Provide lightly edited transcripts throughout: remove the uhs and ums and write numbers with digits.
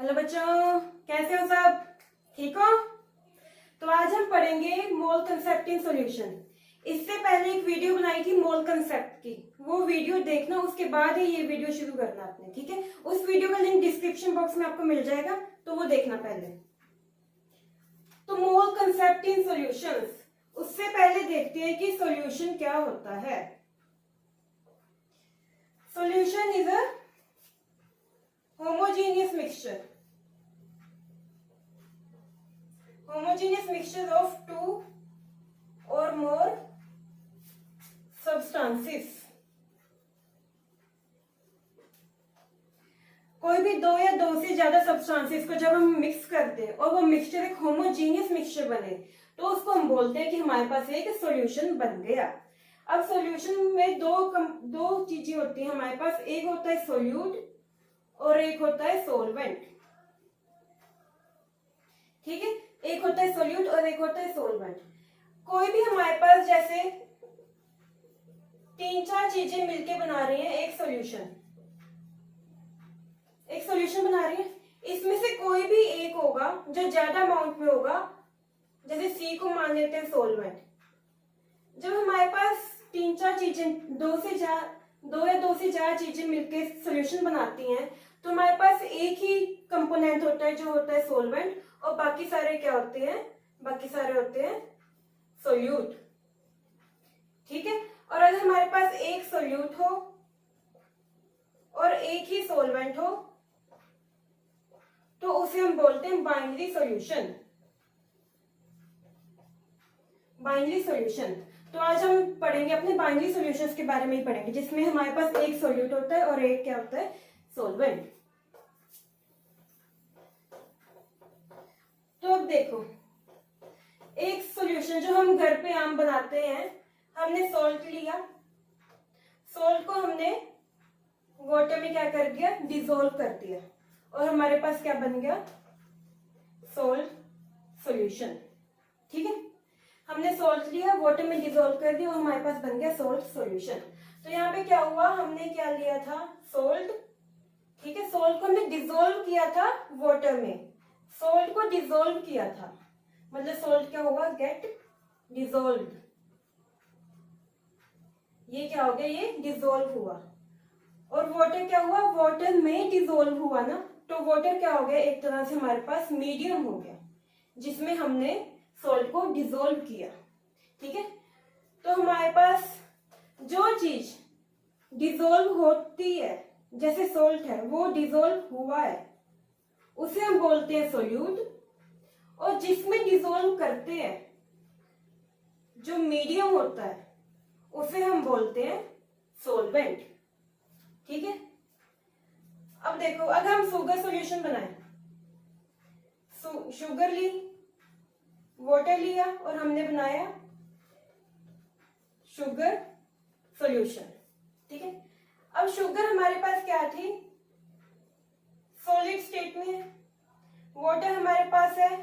Hello बच्चों, कैसे हो सब? ठीक हो? तो आज हम पढ़ेंगे मोल कंसेप्ट इन सॉल्यूशन। इससे पहले एक वीडियो बनाई थी मोल कंसेप्ट की, वो वीडियो देखना, उसके बाद ही ये वीडियो शुरू करना आपने, ठीक है? उस वीडियो का लिंक डिस्क्रिप्शन बॉक्स में आपको मिल जाएगा, तो वो देखना पहले। तो मोल कंसेप्ट इन सॉल्यूशंस, उससे पहले देखते हैं कि सॉल्यूशन क्या होता है। Solution is a homogeneous mixture of two or more substances। कोई भी दो या दो से ज्यादा सब्सटेंसेस को जब हम मिक्स करते हैं और वो मिक्सचर एक होमोजीनियस मिक्सचर बने, तो उसको हम बोलते हैं कि हमारे पास एक सॉल्यूशन बन गया। अब सॉल्यूशन में दो चीजें होती हैं हमारे पास, एक होता है सोल्यूट और एक होता है सोलवेंट, ठीक है? एक होता है सोल्यूट और एक होता है सोलवेंट। कोई भी हमारे पास जैसे तीन चार चीजें मिलके बना रही हैं एक सॉल्यूशन बना रही है, इसमें से कोई भी एक होगा जो ज्यादा अमाउंट में होगा, जैसे सी को मान लेते हैं सोलवेंट। जब हमारे पास तीन चार चीजें दो या दो से ज्यादा चीजें मिलके सॉल्यूशन बनाती हैं, तो हमारे पास एक ही कंपोनेंट होता है जो होता है सोलवेंट, और बाकी सारे क्या होते हैं? बाकी सारे होते हैं सोल्यूट, ठीक है? और अगर हमारे पास एक सोल्यूट हो और एक ही सोलवेंट हो, तो उसे हम बोलते हैं बाइनरी सॉल्यूशन। Binary solution. तो आज हम पढ़ेंगे अपने बाइनरी सॉल्यूशंस के बारे में ही पढ़ेंगे, जिसमें हमारे पास एक सोल्यूट होता है और एक क्या होता है? सोलवेंट। तो अब देखो, एक सॉल्यूशन जो हम घर पे आम बनाते हैं, हमने सॉल्ट लिया, सॉल्ट को हमने वाटर में क्या कर दिया? डिसॉल्व कर दिया, और हमारे पास क्या बन गया? सॉल्ट सॉल्यूशन, ठीक है? हमने सॉल्ट लिया, वाटर में डिसॉल्व कर दिया, और हमारे पास बन गया सॉल्ट सॉल्यूशन। तो यहाँ पे क्या हुआ? हमने क्या लिया था? सॉल्ट, ठीक है? सॉल्ट को हमने डिसॉल्व किया था वाटर में, सॉल्ट को डिसॉल्व किया था, मतलब सॉल्ट क्या हुआ? Get dissolved. ये क्या हो गया? ये डिसॉल्व हुआ। और वाटर क्या हुआ? वाटर में डिसॉल्व हुआ ना, तो वाटर क्या हो गया? एक तरह से हमारे पास मीडियम हो गया, जिसमें हमने सॉल्ट को डिसॉल्व किया, ठीक है? तो हमारे पास जो चीज डिसॉल्व होती है, जैसे सॉल्ट है, वो डिसॉल्व हुआ है, उसे हम बोलते हैं सोल्यूट। और जिसमें डिसॉल्व करते हैं, जो मीडियम होता है, उसे हम बोलते हैं सोलवेंट, ठीक है? अब देखो, अगर हम शुगर सॉल्यूशन बनाए, शुगर ली, वाटर लिया, और हमने बनाया शुगर सॉल्यूशन, ठीक है? अब शुगर हमारे पास क्या थी? सॉलिड स्टेट में है, वाटर हमारे पास है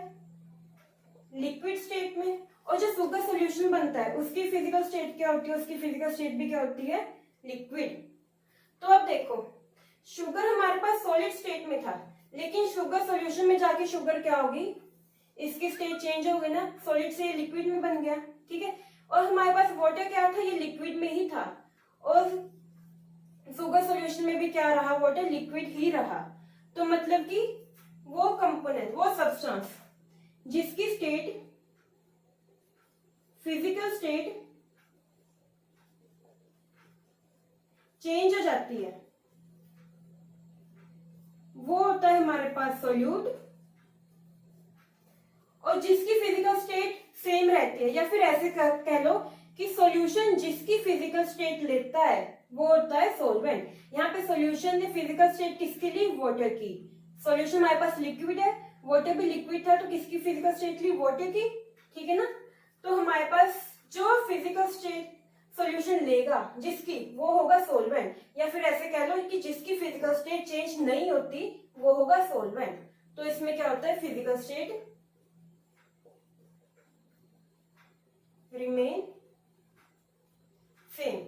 लिक्विड स्टेट में, और जो शुगर सॉल्यूशन बनता है उसकी फिजिकल स्टेट क्या होती है? उसकी फिजिकल स्टेट भी क्या होती है? लिक्विड। तो अब देखो, शुगर हमारे पास सॉलिड स्टेट में था, लेकिन शुगर सॉल्यूशन में जाके शुगर क्या होगी? इसकी स्टेट चेंज हो गई ना, सॉलिड से लिक्विड में बन गया, ठीक है? और हमारे पास वाटर क्या था? ये लिक्विड में ही था, और शुगर सॉल्यूशन में भी क्या रहा? वाटर लिक्विड ही रहा। तो मतलब कि वो कंपोनेंट, वो सब्सटेंस जिसकी स्टेट, फिजिकल स्टेट चेंज हो जाती है, वो होता है हमारे पास सोल्यूट। और जिसकी फिजिकल स्टेट सेम रहती है, या फिर ऐसे कह लो कि सॉल्यूशन जिसकी फिजिकल स्टेट लेता है, वो होता है सोलवेंट। यहाँ पे सॉल्यूशन ने फिजिकल स्टेट किसकी ली? वाटर की। सॉल्यूशन हमारे पास लिक्विड है, वाटर भी लिक्विड था, तो किसकी फिजिकल स्टेट ली? वाटर की, ठीक है ना? तो हमारे पास जो फिजिकल स्टेट सॉल्यूशन लेगा जिसकी, वो होगा सोलवेंट, या फिर ऐसे कह लो कि जिसकी फिजिकल स्टेट चेंज नहीं होती, वो होगा सोलवेंट। तो इसमें क्या होता है? फिजिकल स्टेट रिमेन सेम,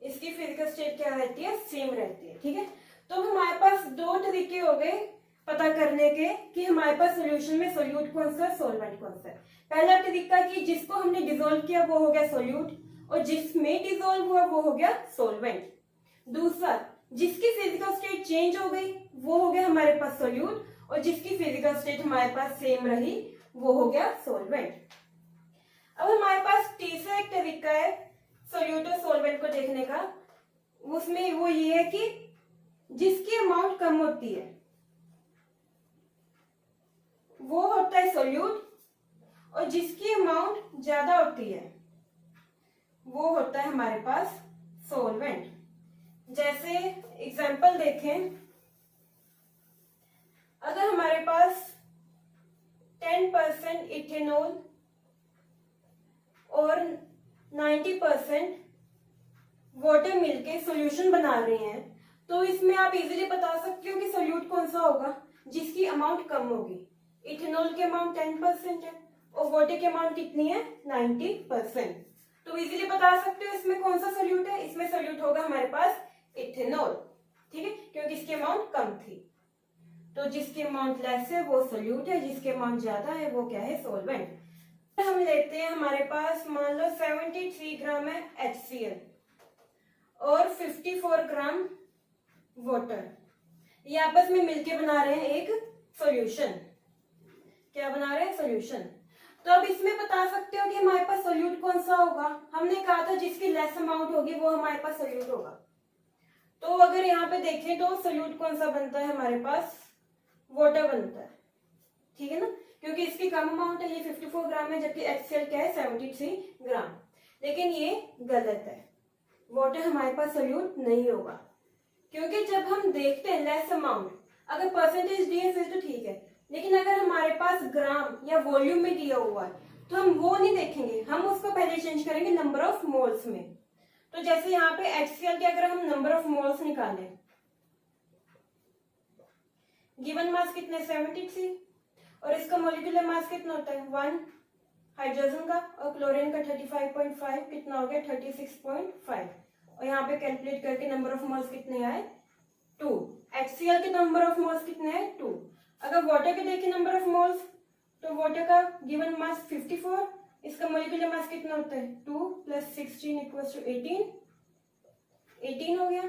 इसकी फिजिकल स्टेट क्या रहती है? सेम रहती है, ठीक है? तो हमारे पास दो तरीके हो गए पता करने के कि हमारे पास सोल्यूशन में सोल्यूट कौन सा है, सोलवेंट कौन सा है। पहला तरीका कि जिसको हमने डिसोल्व किया वो हो गया सोल्यूट, और जिसमें डिसोल्व हुआ वो हो गया सोलवेंट। दूसरा, जिसकी फिजिकल स्टेट चेंज हो गई वो हो गया हमारे पास सोल्यूट, और जिसकी फिजिकल स्टेट हमारे पास सेम रही वो हो गया सोलवेंट। अब हमारे पास तीसरा एक तरीका है सोल्यूट और सोलवेंट को देखने का, उसमें वो ये है कि जिसकी अमाउंट कम होती है वो होता है सोल्यूट, और जिसकी अमाउंट ज्यादा होती है वो होता है हमारे पास सोलवेंट। जैसे एग्जांपल देखें, अगर हमारे पास 10% इथेनॉल और 90% वाटर मिलके सॉल्यूशन बना रहे हैं, तो इसमें आप इजीली बता सकते हो कि सोल्यूट कौन सा होगा, जिसकी अमाउंट कम होगी। इथेनॉल की अमाउंट 10% है और वाटर की अमाउंट कितनी है, 90%। तो इजीली बता सकते हो इसमें कौन सा सोल्यूट है, इसमें सोल्यूट होगा हमारे पास इथेनॉल, ठीक है, क्योंकि इसकी अमाउंट कम थी। तो जिसकी अमाउंट लेस है वो सोल्यूट है, जिसकी अमाउंट ज्यादा है वो क्या है, सोलवेंट। हम लेते हैं, हमारे पास मान लो 73 ग्राम है HCl और 54 ग्राम वाटर, ये आपस में मिलके बना रहे हैं एक सॉल्यूशन। क्या बना रहे हैं, सॉल्यूशन। तो अब इसमें बता सकते हो कि हमारे पास सोल्यूट कौन सा होगा। हमने कहा था जिसकी लेस अमाउंट होगी वो हमारे पास सोल्यूट होगा। तो अगर यहाँ पे देखें तो सोल्यूट कौन सा बनता है, हमारे पास वाटर बनता है, ठीक है ना, क्योंकि इसकी कम अमाउंट है, ये 54 ग्राम है, जबकि HCl क्या है 73 ग्राम। लेकिन ये गलत है, वाटर हमारे पास सोल्यूट नहीं होगा, क्योंकि जब हम देखते हैं लेस अमाउंट, अगर परसेंटेज दिए फिर तो ठीक है, लेकिन अगर हमारे पास ग्राम या वॉल्यूम में दिया हुआ है तो हम वो नहीं देखेंगे, हम उसको पहले चेंज करेंगे नंबर ऑफ मोल्स में। तो जैसे यहाँ पे HCl के अगर हम नंबर ऑफ मोल्स निकालें, गिवन मास कितने 73, और इसका मॉलिक्यूलर मास कितना होता है 1 हाइड्रोजन का, और क्लोरीन का 35.5, कितना हो गया 36.5, और यहाँ पे कैलकुलेट करके नंबर ऑफ मोल्स कितने आए 2। HCl के नंबर ऑफ मोल्स कितने हैं 2। अगर वाटर के देखें नंबर ऑफ मोल्स, तो वाटर का गिवन मास 54, इसका मॉलिक्यूलर मास कितना होता है 2 + 16 = 18 हो गया,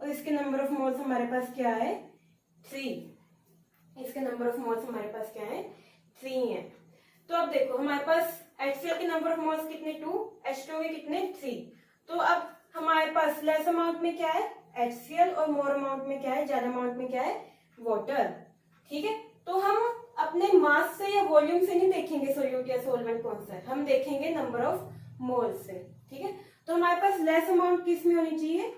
और इसके नंबर ऑफ मोल्स हमारे पास क्या है 3। इसके नंबर ऑफ मोल्स हमारे पास क्या है 3 है। तो अब देखो हमारे पास HCl के नंबर ऑफ मोल्स कितने 2, H2 के कितने 3। तो अब हमारे पास लेस अमाउंट में क्या है HCl, और मोर अमाउंट में क्या है, ज्यादा अमाउंट में क्या है वाटर, ठीक है। तो हम अपने मास से या वॉल्यूम से नहीं देखेंगे सोल्यूट या सोलवेंट कौन सा है, हम देखेंगे नंबर ऑफ मोल्स से, ठीक है। तो हमारे पास लेस अमाउंट किस में होनी चाहिए,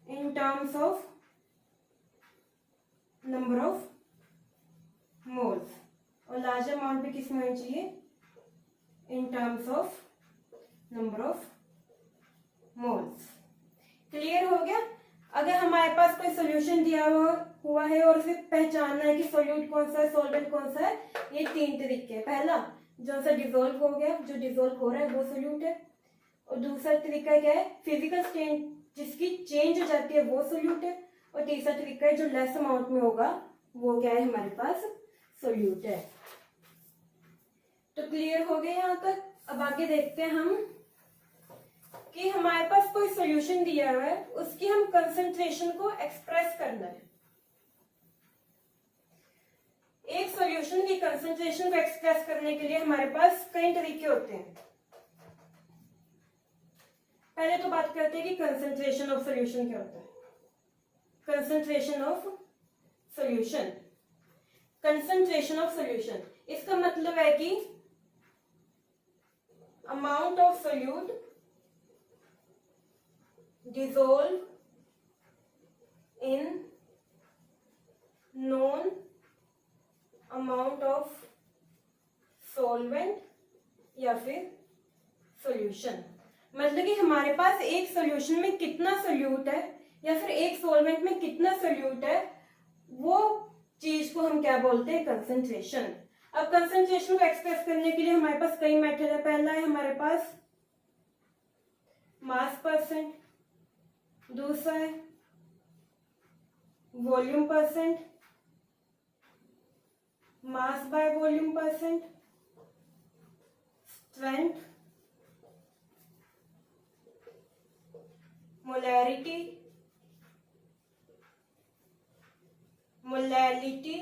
in terms of number of moles, और लार्ज अमाउंट पे किस में होनी चाहिए, in terms of number of moles. Clear हो गया। अगर हमारे पास कोई सोल्यूशन दिया हुआ है और उसे पहचानना है कि सोल्यूट कौन सा है, सोलवेंट कौन सा है, ये 3 तरीके हैं। पहला, जो सा डिसोल्व हो गया, जो डिसोल्व हो रहा है वो सोल्यूट है, और दूसरा तरीका क्या है, फिजिकल स्टेट जिसकी चेंज हो जाती है वो सोल्यूट है, और तीसरा तरीका है जो लेस अमाउंट में होगा वो क्या है हमारे पास सोल्यूट है। तो क्लियर हो गया यहाँ तक। अब आगे देखते हैं हम कि हमारे पास कोई सॉल्यूशन दिया हुआ है, उसकी हम कंसंट्रेशन को एक्सप्रेस करना है। एक सॉल्यूशन की कंसंट्रेशन को एक्सप्रेस करने के लिए हमारे पास कई तरीके होते हैं। पहले तो बात करते हैं कि कंसंट्रेशन ऑफ सॉल्यूशन क्या होता है। Concentration of solution, concentration of solution, इसका मतलब है कि amount of solute dissolve in known amount of solvent या फिर solution। मतलब कि हमारे पास एक सॉल्यूशन में कितना सोल्यूट है या फिर एक सॉल्वेंट में कितना सोल्यूट है, वो चीज को हम क्या बोलते हैं, कंसंट्रेशन। अब कंसंट्रेशन को एक्सप्रेस करने के लिए हमारे पास कई मेथड है। पहला है हमारे पास मास परसेंट, दूसरा है volume percent, mass by volume percent, strength, molarity, molality,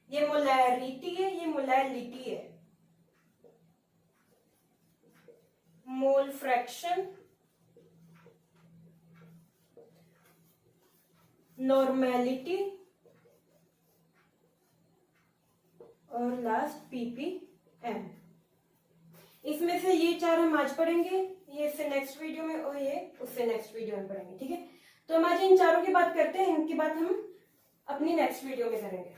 ये मोलैरिटी है, ये मोलैलिटी है, मोल फ्रैक्शन, नॉर्मेलिटी और लास्ट पीपीएम। इसमें से ये चार हम आज पढ़ेंगे, ये इससे नेक्स्ट वीडियो में और ये उससे नेक्स्ट वीडियो में पढ़ेंगे, ठीक है। तो हम आज इन चारों की बात करते हैं, इनकी बात हम अपनी नेक्स्ट वीडियो में करेंगे।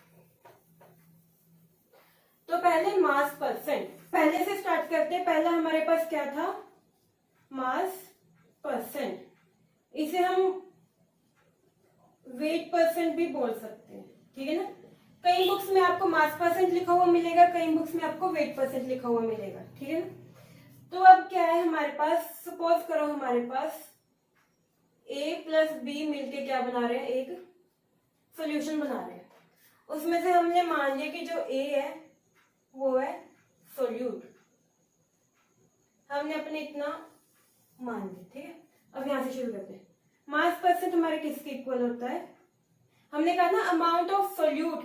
तो पहले मास परसेंट, पहले से स्टार्ट करते हैं। पहला हमारे पास क्या था, मास परसेंट। इसे हम वेट परसेंट भी बोल सकते हैं, ठीक है ना। कई बुक्स में आपको मास परसेंट लिखा हुआ मिलेगा, कई बुक्स में आपको वेट परसेंट लिखा हुआ मिलेगा, ठीक है ना। तो अब क्या है हमारे पास, सपोज करो हमारे पास A प्लस बी मिलके क्या बना रहे हैं, एक सॉल्यूशन बना रहे हैं। उसमें से हमने मान लिया कि जो A है वो है सोल्यूट, हमने अपने इतना मान लिया, ठीक है। अब यहां से शुरू करते हैं। मास परसेंट हमारे किसके इक्वल होता है, हमने कहा ना amount of solute,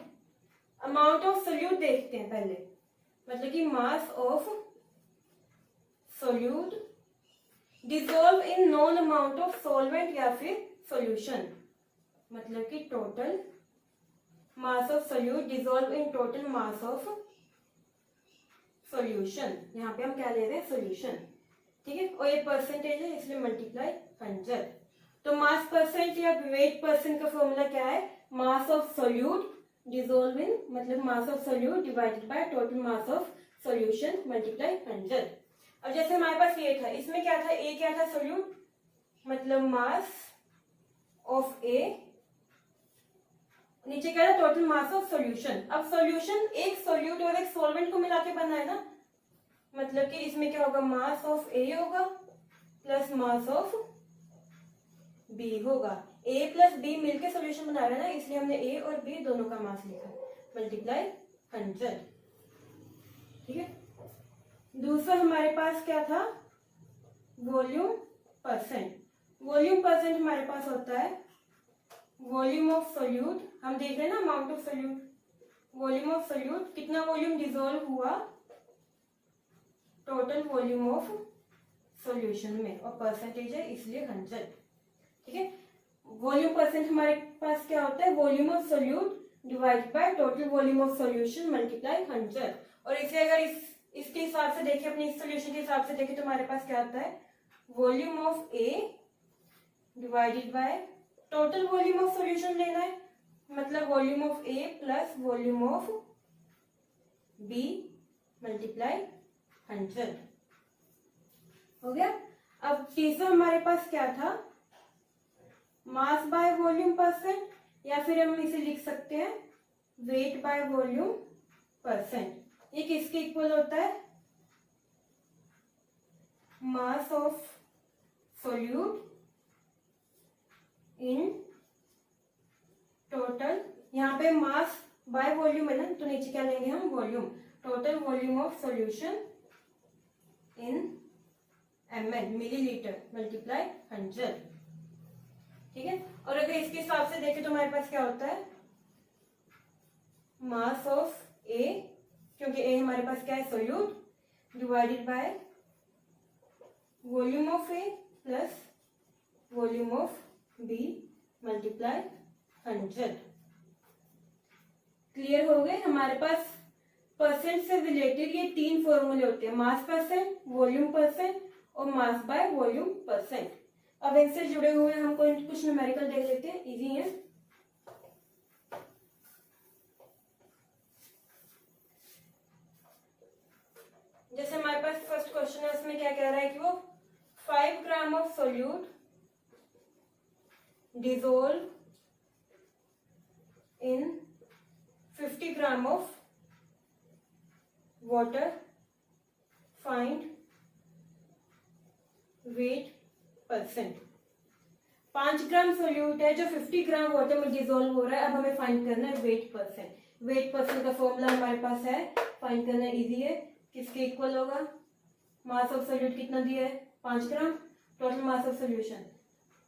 amount of solute देखते हैं पहले, मतलब कि मास of solute dissolve in non amount of solvent या फिर सॉल्यूशन, मतलब कि total mass of solute dissolve in total mass of solution. यहाँ पे हम क्या ले रहे हैं, सॉल्यूशन, ठीक है। और ये परसेंटेज है इसलिए मल्टीप्लाई 100। तो मास परसेंट या वेट परसेंट का फॉर्मूला क्या है, mass of solute dissolve in, मतलब mass of solute divided by total mass of solution multiply 100। अब जैसे हमारे पास ये था, इसमें क्या था, ए क्या था, सोल्यूट, मतलब मास ऑफ ए, नीचे क्या था, टोटल मास ऑफ सॉल्यूशन। अब सॉल्यूशन एक सोल्यूट और एक सॉल्वेंट को मिला के बना है ना, मतलब कि इसमें क्या होगा, मास ऑफ ए होगा प्लस मास ऑफ बी होगा। ए प्लस बी मिलके सॉल्यूशन बना रहा है ना, इसलिए हमने ए और बी दोनों का मास लिखा मल्टीप्लाई 100, ठीक है। दूसरा हमारे पास क्या था, वॉल्यूम परसेंट। वॉल्यूम परसेंट हमारे पास होता है वॉल्यूम ऑफ सोल्यूट, हम देख रहे हैं ना amount of solute, volume of solute, कितना वॉल्यूम डिसॉल्व हुआ टोटल वॉल्यूम ऑफ सॉल्यूशन में, और परसेंटेज है इसलिए 100, ठीक है। वॉल्यूम परसेंट हमारे पास क्या होता है, volume of solute divide by total volume of solution multiply 100। और इसे अगर इसके हिसाब से देखें, अपने इस सोल्यूशन के हिसाब से देखें, तो हमारे पास क्या होता है, volume of A divided by total volume of solution लेना है, मतलब volume of A plus volume of B multiply 100 हो गया। अब तीसरा हमारे पास क्या था, मास बाय वॉल्यूम परसेंट, या फिर हम इसे लिख सकते हैं वेट बाय वॉल्यूम परसेंट। ये किसके इक्वल होता है, mass of solute in total, यहाँ पे मास बाय वॉल्यूम है ना, तो नीचे क्या लेंगे हम, volume, total volume of solution in ml millilitre multiply 100, ठीक है। और अगर इसके हिसाब से देखें तो हमारे पास क्या होता है, मास ऑफ ए, क्योंकि ए हमारे पास क्या है, solute, divided by volume of A plus volume of B multiply 100। Clear हो गए। हमारे पास परसेंट से रिलेटेड ये तीन फॉर्मूले होते हैं, मास परसेंट, वॉल्यूम परसेंट और मास बाय वॉल्यूम परसेंट। अब इनसे जुड़े हुए हमको कुछ न्यूमेरिकल देख लेते हैं, इजी है। जैसे हमारे पास फर्स्ट क्वेश्चन है, उसमें क्या कह रहा है कि वो 5 ग्राम of solute dissolve in 50 gram of water, find wait percent. 5 gram solute है जो 50 ग्राम वाटर में डिजोल्व हो रहा है। अब हमें फाइंड करना है वेट परसेंट। वेट परसेंट का फॉर्मूला हमारे पास है, फाइंड करना इजी है। किसके इक्वल होगा? मास ऑफ सोल्यूट कितना दिया है? 5 ग्राम। टोटल मास ऑफ सोल्यूशन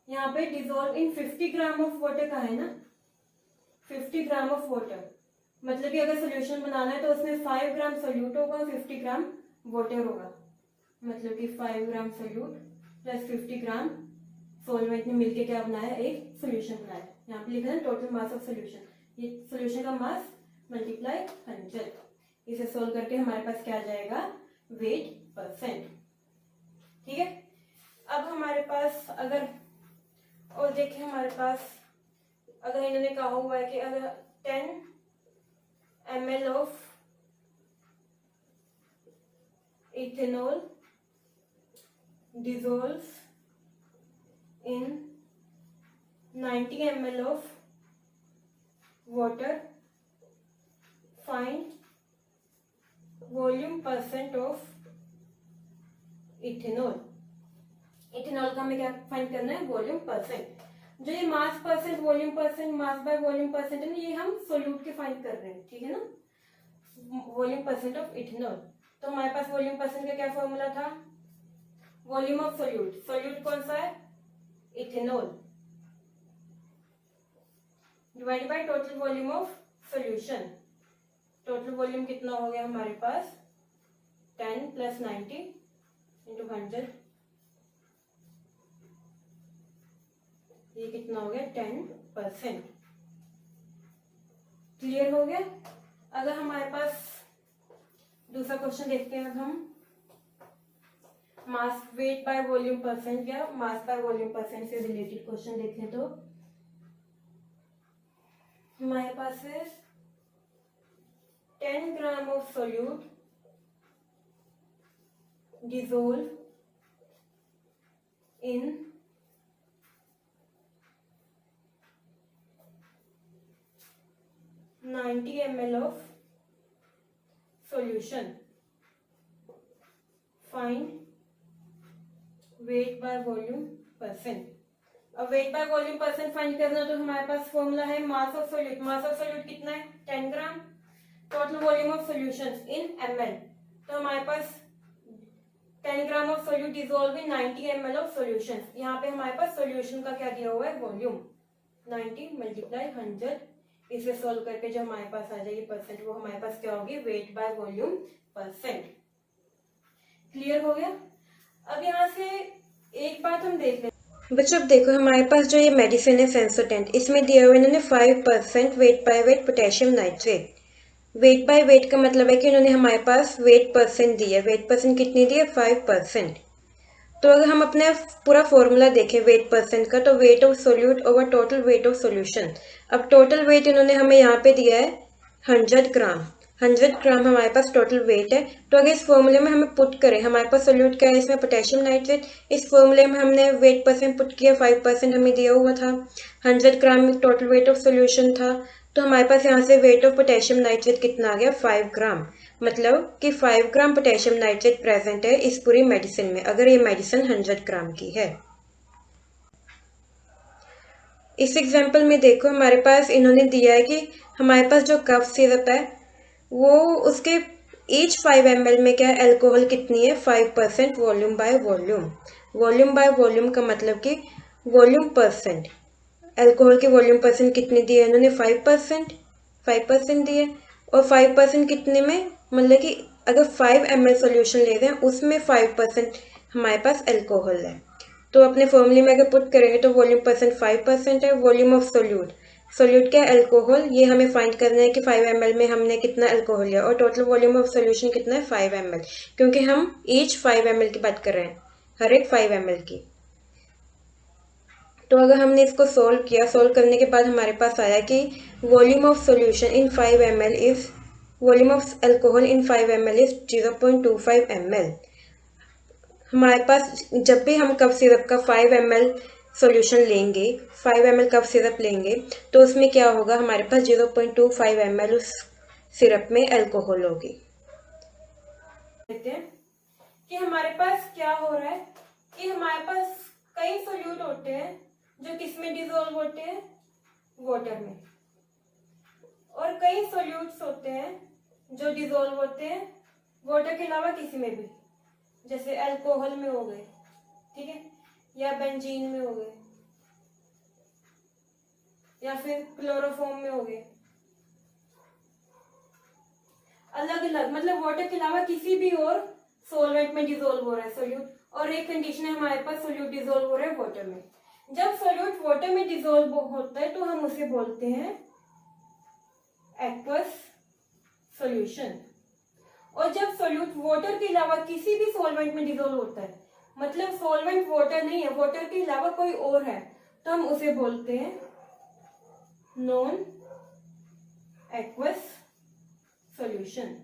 यहाँ पे dissolve in 50 gram of water का है ना, 50 ग्राम ऑफ वाटर, मतलब कि अगर सोल्यूशन बनाना है तो उसमें 5 ग्राम सोल्यूट होगा, 50 ग्राम वाटर होगा, मतलब कि 5 ग्राम सोल्यूट प्लस 50 ग्राम सॉल्वेंट ने मिलके क्या बनाया? एक सोल्यूशन बनाया। यहाँ पे लिखा है टोटल मास ऑफ सोल्यूशन, ये सोल्यूशन का मास मल्टीप्लाई 100। इसे सोल्व करके हमारे पास क्या आ जाएगा? Wait percent. ठीक है। अब हमारे पास अगर और देखें, हमारे पास अगर इन्होंने कहा हुआ है कि अगर 10 ml of ethanol dissolves in 90 ml of water, find volume percent of ethanol। Ethanol का हमें क्या फाइंड करना है? Volume percent. जो ये मास percent, volume percent, mass by volume percent है ना, ये हम सोल्यूट के फाइंड कर रहे हैं, ठीक है ना। वॉल्यूम परसेंट ऑफ इथेनॉल, तो हमारे पास वॉल्यूम परसेंट का क्या फॉर्मूला था? वॉल्यूम ऑफ सोल्यूट, सोल्यूट कौन सा है? Ethanol, divide by total volume of solution. Total volume कितना हो गया हमारे पास? 10 प्लस 90 इंटू 100, ये कितना हो गया? 10%। क्लियर हो गया। अगर हमारे पास दूसरा क्वेश्चन देखते हैं, अब हम mass weight by volume percent या मास बाय वॉल्यूम परसेंट से रिलेटेड क्वेश्चन देखें तो हमारे पास है 10 gram of solute dissolve in 90 ml of solution, find weight by volume percent। अब weight by volume percent find करना तो हमारे पास फॉर्मूला है mass of solute. Mass of solute कितना है? 10 gram. Total volume of solutions in ml, तो हमारे पास 10 gram of solute dissolve in 90 ml of solution. यहाँ पे हमारे पास सॉल्यूशन का क्या दिया हुआ है? Volume 90 multiply 100। इसे सोल्व करके जो हमारे पास आ जाएगी परसेंट, वो हमारे पास क्या होगी? Wait by volume percent. Clear हो गया। अब यहाँ से एक बात हम देख लें बच्चों। अब देखो हमारे पास जो ये मेडिसिन है सेंसोडेंट, इसमें दिया हुआ इन्होंने 5% weight by weight potassium nitrate. Weight by weight का मतलब है कि इन्होंने हमारे पास वेट परसेंट दी है। वेट परसेंट कितनी दी है? 5%। तो अगर हम अपना पूरा फॉर्मूला देखें वेट परसेंट का, तो weight of solute over total weight of solution. अब टोटल वेट इन्होंने हमें यहाँ पे दिया है 100 ग्राम। 100 ग्राम हमारे पास टोटल वेट है। तो अगर इस फॉर्मूले में हमें पुट करें, हमारे पास सोल्यूट क्या है? इसमें पोटेशियम नाइट्रेट। इस फॉर्मूले में हमने वेट परसेंट पुट किया, 5% हमें दिया हुआ था। 100 ग्राम टोटल वेट ऑफ सोल्यूशन था, तो हमारे पास यहाँ से वेट ऑफ पोटेशियम नाइट्रेट कितना आ गया? 5 ग्राम। मतलब कि 5 ग्राम पोटेशियम नाइट्रेट प्रेजेंट है इस पूरी मेडिसिन में, अगर ये मेडिसिन 100 ग्राम की है। इस एग्जाम्पल में देखो हमारे पास इन्होंने दिया है कि हमारे पास जो कफ सिरप है वो उसके ईच 5 ml में क्या है? अल्कोहल कितनी है? 5% volume by volume. Volume by volume का मतलब कि वॉल्यूम परसेंट। अल्कोहल की वॉल्यूम परसेंट कितनी दी है इन्होंने? 5% दी है। और 5% कितने में? मतलब कि अगर 5 ml सोल्यूशन ले रहे हैं उसमें 5% हमारे पास अल्कोहल है। तो अपने फॉर्मूले में अगर पुट करेंगे तो वॉल्यूम परसेंट 5% है। वॉल्यूम ऑफ सोल्यूट, सोल्यूट क्या है? अल्कोहल। ये हमें फाइंड करना है कि 5 ml में हमने कितना अल्कोहल लिया, और टोटल वॉल्यूम ऑफ सोल्यूशन कितना है? 5 ml, क्योंकि हम ईच 5 ml की बात कर रहे हैं, हर एक 5 ml की। तो अगर हमने इसको सोल्व किया, सोल्व करने के बाद हमारे पास आया कि volume of solution in 5 ml is, volume of alcohol in 5 ml is 0.25 ml। हमारे पास जब भी हम कफ सिरप का 5 ml सॉल्यूशन लेंगे, 5 ml कफ सिरप लेंगे, तो उसमें क्या होगा? हमारे पास 0.25 ml उस सिरप में अल्कोहल होगी। देखते हैं कि हमारे पास क्या हो रहा है कि हमारे पास कई सोल्यूट होते हैं जो किस में डिजोल्व होते हैं, वाटर में। और कई सॉल्यूट्स होते हैं जो डिजोल्व होते हैं वाटर के अलावा किसी में भी, जैसे अल्कोहल में हो गए, ठीक है, या बेंजीन में हो गए, या फिर क्लोरोफॉर्म में हो गए, अलग अलग, मतलब वाटर के अलावा किसी भी और सॉल्वेंट में डिजोल्व हो रहा है सोल्यूट। और एक कंडीशन है हमारे पास सोल्यूट डिजोल्व हो रहा है वाटर में। जब सोल्यूट वाटर में डिजोल्व होता है तो हम उसे बोलते हैं एक्वस सॉल्यूशन। और जब सोल्यूट वाटर के अलावा किसी भी सॉल्वेंट में डिजोल्व होता है, मतलब सॉल्वेंट वाटर नहीं है, वाटर के अलावा कोई और है, तो हम उसे बोलते हैं नॉन एक्वस सॉल्यूशन।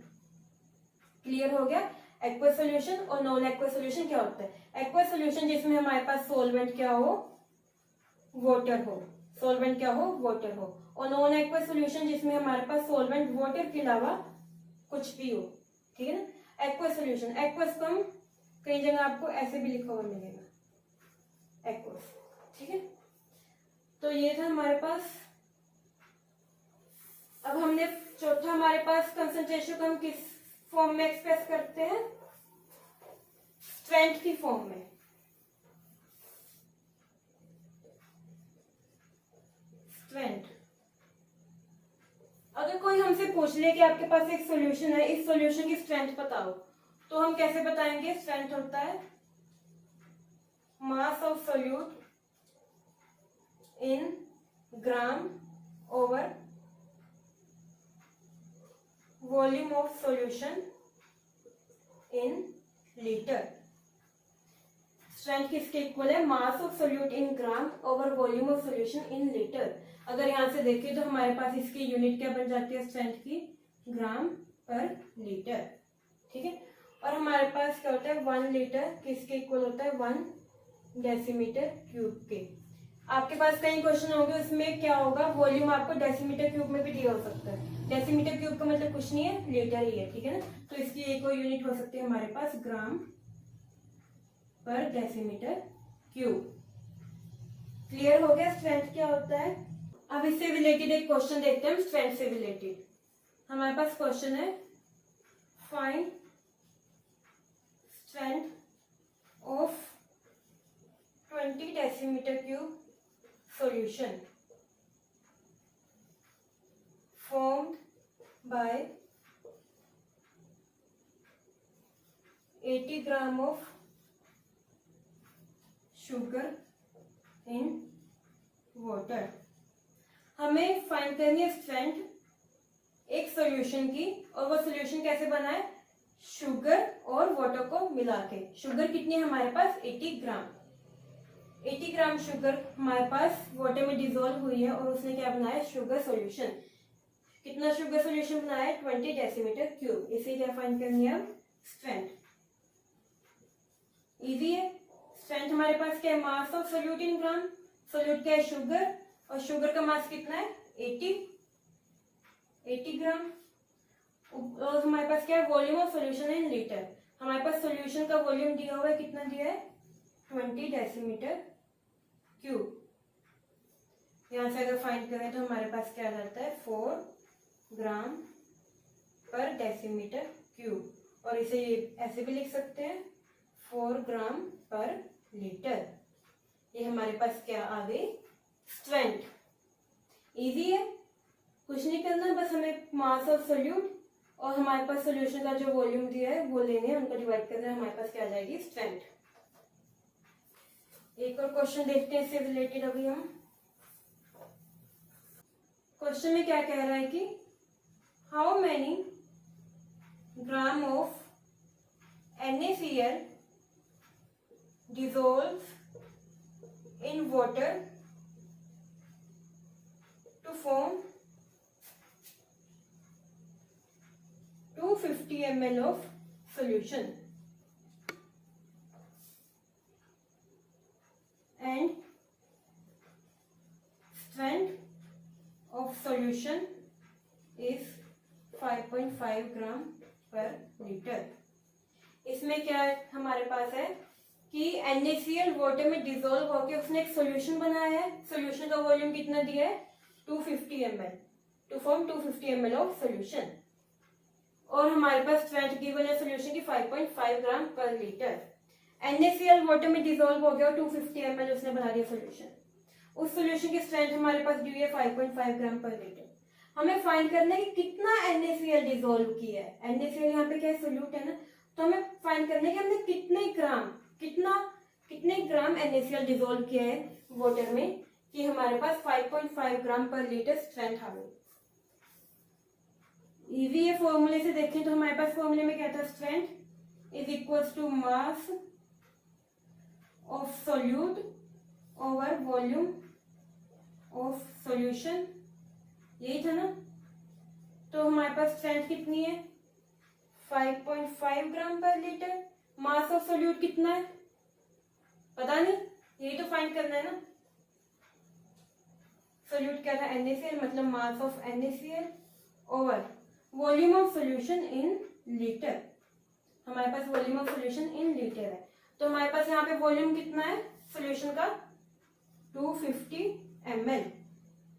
क्लियर हो गया? एक्वस सॉल्यूशन और नॉन एक्वस सॉल्यूशन क्या होता है? एक्वस सॉल्यूशन जिसमें हमारे पास सॉल्वेंट क्या हो, वाटर हो, सॉल्वेंट क्या हो, वाटर हो। और नॉन एक्वस सॉल्यूशन जिसमें हमारे पास सॉल्वेंट वाटर के अलावा कुछ भी हो, ठीक है ना। एक्वस सॉल्यूशन, एक्वस को हम कई जगह आपको ऐसे भी लिखा हुआ मिलेगा, एक्वस, ठीक है। तो ये था हमारे पास। अब हमने चौथा हमारे पास कंसंट्रेशन को हम किस फॉर्म में एक्सप्रेस करते हैं? स्ट्रेंथ की फॉर्म में। स्ट्रेंथ। अगर कोई हमसे पूछ ले कि आपके पास एक सॉल्यूशन है, इस सॉल्यूशन की स्ट्रेंथ बताओ, तो हम कैसे बताएंगे? स्ट्रेंथ होता है mass of solute in gram over volume of solution in litre. Strength किसके इक्वल है? Mass of solute in gram over volume of solution in litre. अगर यहां से देखिए तो हमारे पास इसकी यूनिट क्या बन जाती है स्ट्रेंथ की? ग्राम पर लीटर, ठीक है। और हमारे पास क्या होता है? 1 लीटर किसके इक्वल होता है? 1 डेसीमीटर क्यूब के। आपके पास कई क्वेश्चन होंगे, उसमें क्या होगा? वॉल्यूम आपको डेसीमीटर क्यूब में भी दिया हो सकता है। डेसीमीटर क्यूब का मतलब कुछ नहीं है, लीटर ही है, ठीक है ना। तो इसकी एक और यूनिट हो सकती है हमारे पास ग्राम पर डेसीमीटर क्यूब। क्लियर हो गया स्ट्रेंथ क्या होता है? अब इससे रिलेटेड एक क्वेश्चन देखते हैं हम, स्ट्रेंथ से रिलेटेड। हमारे पास क्वेश्चन है, find strength of 20 decimetre cube solution formed by 80 gram of sugar in water। हमें फाइंड करनी है स्ट्रेंथ एक सॉल्यूशन की, और वो सॉल्यूशन कैसे बना है? शुगर और वाटर को मिला के। शुगर कितनी है हमारे पास? 80 ग्राम। 80 ग्राम शुगर हमारे पास वाटर में डिजोल्व हुई है, और उसने क्या बनाया? Sugar solution. कितना शुगर सॉल्यूशन बनाया है? 20 डेसीमीटर क्यूब। इसे क्या फाइंड करनी है? स्ट्रेंथ। इजी है। स्ट्रेंथ हमारे पास क्या है? Mass of solute in gram. Solute क्या है? शुगर, और शुगर का मास कितना है? 80 ग्राम। और हमारे पास क्या है? Volume of solution in litre. हमारे पास सोल्यूशन का वॉल्यूम दिया हुआ है, कितना दिया है? 20 डेसीमीटर क्यूब। यहां से अगर फाइंड करें तो हमारे पास क्या आ जाता है? 4 ग्राम पर डेसीमीटर क्यूब। और इसे ऐसे भी लिख सकते हैं 4 ग्राम पर लीटर। ये हमारे पास क्या आ गई? स्ट्रेंथ। इजी है, कुछ नहीं करना, बस हमें मास ऑफ सोल्यूट और हमारे पास सोल्यूशन का जो वॉल्यूम दिया है वो लेने हैं, उनको डिवाइड करना है, हमारे पास क्या आ जाएगी? स्ट्रेंथ। एक और क्वेश्चन देखते हैं इससे रिलेटेड। अभी हम क्वेश्चन में क्या कह रहा है कि how many gram of NaCl dissolves in water to form 250 ml of solution, and strength of solution is 5.5 gram पर लीटर। इसमें क्या हमारे पास है कि NaCl वाटर में डिसॉल्व होकर उसने एक सॉल्यूशन बनाया है। सॉल्यूशन का वॉल्यूम कितना दिया है 250 ml, to form 250 ml of solution. और हमारे पास स्ट्रेंथ गिवन है सॉल्यूशन की 5.5 ग्राम पर लीटर। NaCl वाटर में डिसॉल्व हो गया और 250 ml उसने बना दिया सॉल्यूशन। उस सॉल्यूशन की स्ट्रेंथ हमारे पास दी है 5.5 ग्राम पर लीटर। हमें फाइंड करना है कि कितना NaCl डिसॉल्व किया है। NaCl यहाँ पे क्या है, सोल्यूट है ना, तो हमें फाइंड करना है कि हमने कितने ग्राम NaCl डिसॉल्व किया है वाटर में कि हमारे पास 5.5 ग्राम पर लीटर स्ट्रेंथ आ गई। इजी है, फॉर्मूले से देखें तो हमारे पास फॉर्मूले में क्या था, strength is equals to mass of solute over volume of solution, यही था ना। तो हमारे पास स्ट्रेंथ कितनी है 5.5 ग्राम पर लीटर। मास ऑफ सोल्यूट कितना है पता नहीं, यही तो फाइंड करना है ना। सोल्यूट क्या था NaCl, मतलब mass of NaCl over volume of solution in litre. हमारे पास volume of solution in litre है, तो हमारे पास यहाँ पे वॉल्यूम कितना है सॉल्यूशन का 250 ml।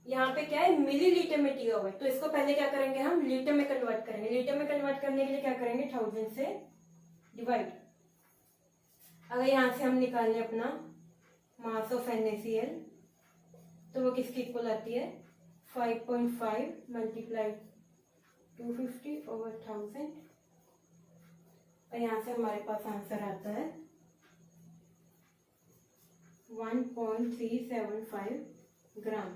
यहाँ पे क्या है मिलीलीटर में दिया हुआ है, तो इसको पहले क्या करेंगे हम लीटर में कन्वर्ट करेंगे। लीटर में कन्वर्ट करने के लिए क्या करेंगे 1000 से डिवाइड। अगर यहाँ से हम निकालें अपना मास ऑफ NaCl तो वो किसकी इक्वल आती है 5.5 मल्टीप्लाई 250 ओवर 1000, और यहाँ से हमारे पास आंसर आता है 1.375 ग्राम।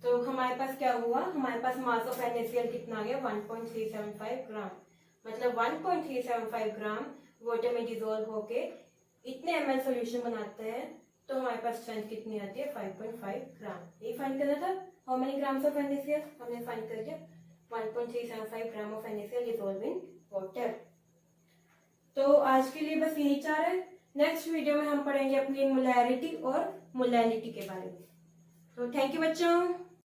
तो हमारे पास क्या हुआ, हमारे पास मास ऑफ NaCl कितना आ गया 1.375 ग्राम, मतलब 1.375 ग्राम वाटर में डिसॉल्व होके इतने ml सॉल्यूशन बनाते हैं, तो हमारे पास स्ट्रेंथ कितनी आती है 5.5 ग्राम। ये फाइंड करना था, how many grams of NaCl हमने फाइंड कर दिया 1.375 gram of NaCl dissolve in water. तो आज के लिए बस यही चाह रहा है। नेक्स्ट वीडियो में हम पढ़ेंगे अपनी मोलैरिटी और मोलैलिटी के बारे में। तो थैंक यू बच्चों।